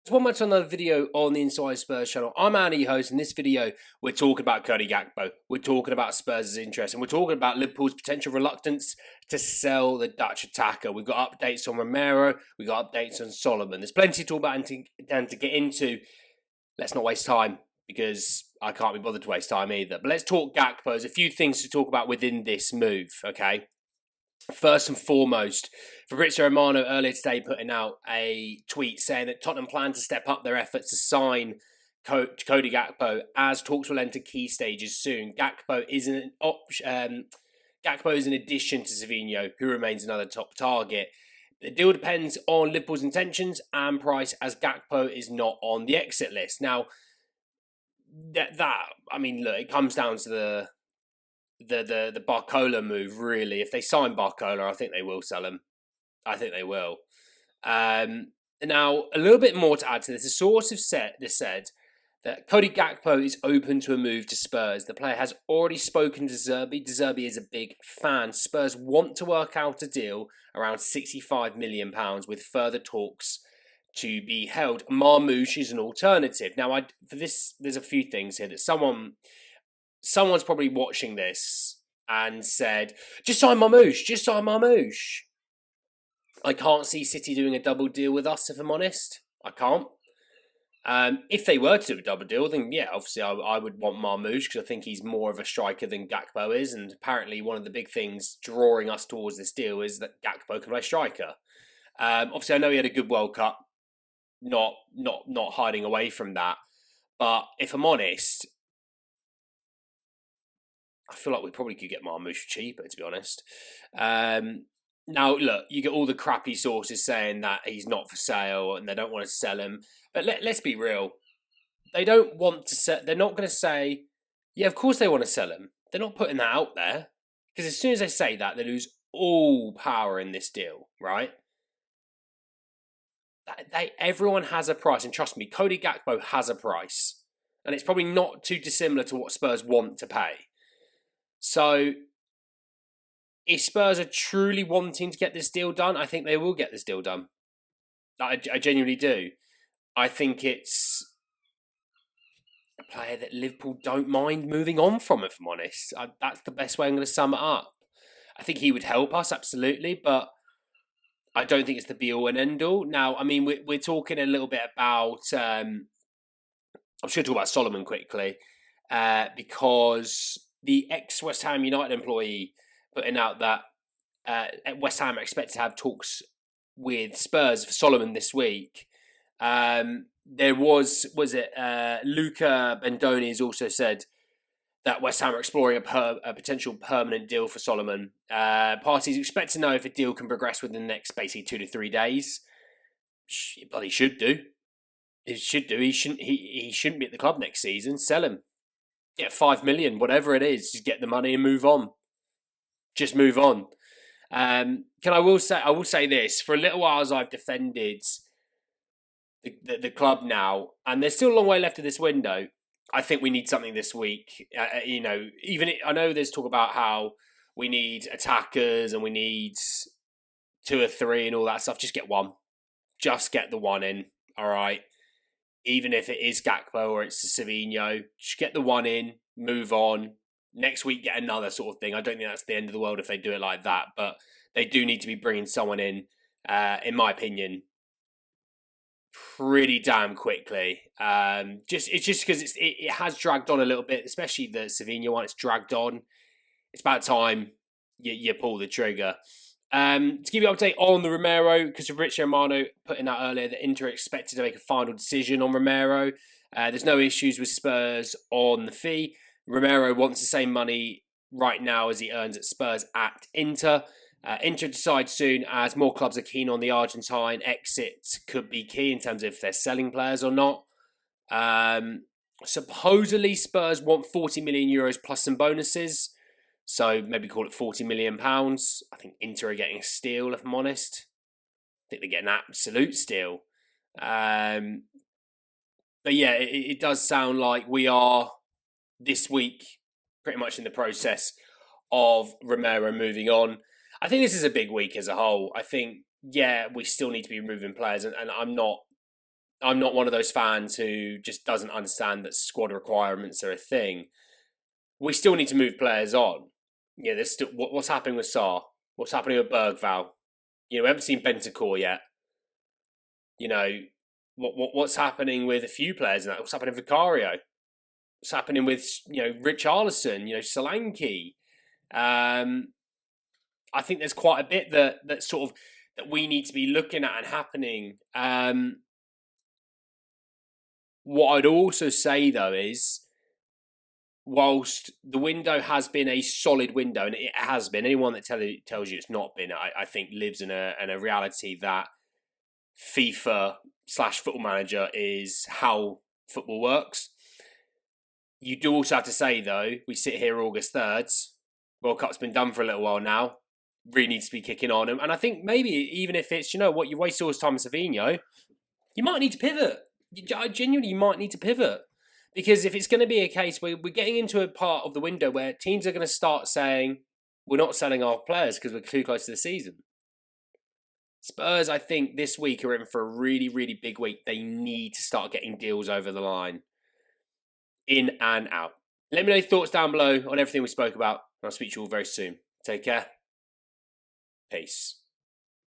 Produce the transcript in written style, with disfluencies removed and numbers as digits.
One much another video on the Inside Spurs channel. I'm Andy, your host. In this video, we're talking about Cody Gakpo. We're talking about Spurs' interest, and we're talking about Liverpool's potential reluctance to sell the Dutch attacker. We've got updates on Romero. We've got updates on Solomon. There's plenty to talk about and to get into. Let's not waste time because I can't be bothered to waste time either. But let's talk Gakpo. There's a few things to talk about within this move, okay? First and foremost, Fabrizio Romano earlier today putting out a tweet saying that Tottenham plan to step up their efforts to sign Cody Gakpo as talks will enter key stages soon. Gakpo is an Gakpo is an addition to Savinho, who remains another top target. The deal depends on Liverpool's intentions and price, as Gakpo is not on the exit list. Now, look, it comes down to the Barcola move, really. If they sign Barcola, I think they will sell him. I think they will. Now, a little bit more to add to this. The source have said that Cody Gakpo is open to a move to Spurs. The player has already spoken to De Zerbi. De Zerbi is a big fan. Spurs want to work out a deal around £65 million with further talks to be held. Marmoush is an alternative. Now, for this, there's a few things here that someone's probably watching this and said, just sign Marmoush, just sign Marmoush. I can't see City doing a double deal with us, if I'm honest. I can't. If they were to do a double deal, then yeah, obviously I would want Marmoush because I think he's more of a striker than Gakpo is. And apparently one of the big things drawing us towards this deal is that Gakpo can play striker. Obviously I know he had a good World Cup, not hiding away from that. But if I'm honest, I feel like we probably could get Marmoush cheaper, to be honest. Now, look, you get all the crappy sources saying that he's not for sale and they don't want to sell him. But let's be real. They don't want to sell. They're not going to say, yeah, of course they want to sell him. They're not putting that out there. Because as soon as they say that, they lose all power in this deal, right? Everyone has a price. And trust me, Cody Gakpo has a price. And it's probably not too dissimilar to what Spurs want to pay. So, if Spurs are truly wanting to get this deal done, I think they will get this deal done. I genuinely do. I think it's a player that Liverpool don't mind moving on from, if I'm honest. That's the best way I'm going to sum it up. I think he would help us, absolutely, but I don't think it's the be-all and end-all. Now, I mean, we're talking a little bit about... I'm just going to talk about Solomon quickly, because the ex-West Ham United employee putting out that West Ham are expected to have talks with Spurs for Solomon this week. There was Luca Bendoni has also said that West Ham are exploring a potential permanent deal for Solomon. Parties expect to know if a deal can progress within the next basically 2 to 3 days. But he should do. He should do. He shouldn't be at the club next season. Sell him. Get 5 million, whatever it is. Just get the money and move on. Just move on. I will say this. For a little while as I've defended the club now, and there's still a long way left of this window, I think we need something this week. I know there's talk about how we need attackers and we need 2 or 3 and all that stuff. Just get one. Just get the one in, all right? Even if it is Gakpo or it's Savinho, just get the one in, move on. Next week, get another sort of thing. I don't think that's the end of the world if they do it like that, but they do need to be bringing someone in my opinion, pretty damn quickly. It's just because it has dragged on a little bit, especially the Savinho one. It's dragged on. It's about time you pull the trigger. To give you an update on the Romero, because Fabrizio Romero putting out earlier that Inter are expected to make a final decision on Romero. There's no issues with Spurs on the fee. Romero wants the same money right now as he earns at Spurs at Inter. Inter decide soon as more clubs are keen on the Argentine. Exit could be key in terms of if they're selling players or not. Supposedly Spurs want 40 million euros plus some bonuses. So maybe call it £40 million. I think Inter are getting a steal, if I'm honest. I think they're getting an absolute steal. But yeah, it does sound like we are this week pretty much in the process of Romero moving on. I think this is a big week as a whole. I think, yeah, we still need to be moving players, and I'm not I'm not one of those fans who just doesn't understand that squad requirements are a thing. We still need to move players on. Yeah, there's still what's happening with Sarr, what's happening with Bergval. We haven't seen Bentancur yet. What's happening with a few players in that? What's happening with Vicario? What's happening with Richarlison? Solanke. I think there's quite a bit that sort of that we need to be looking at and happening. What I'd also say though is, whilst the window has been a solid window, and it has been, anyone that tells you it's not been, I think lives in a reality that FIFA/Football Manager is how football works. You do also have to say though, we sit here August 3rd, World Cup's been done for a little while now, really needs to be kicking on. And I think maybe even if it's, you wasted all this time with Savinho, you might need to pivot. Genuinely, you might need to pivot. Because if it's going to be a case where we're getting into a part of the window where teams are going to start saying, we're not selling our players because we're too close to the season. Spurs, I think, this week are in for a really, really big week. They need to start getting deals over the line. In and out. Let me know your thoughts down below on everything we spoke about. I'll speak to you all very soon. Take care. Peace.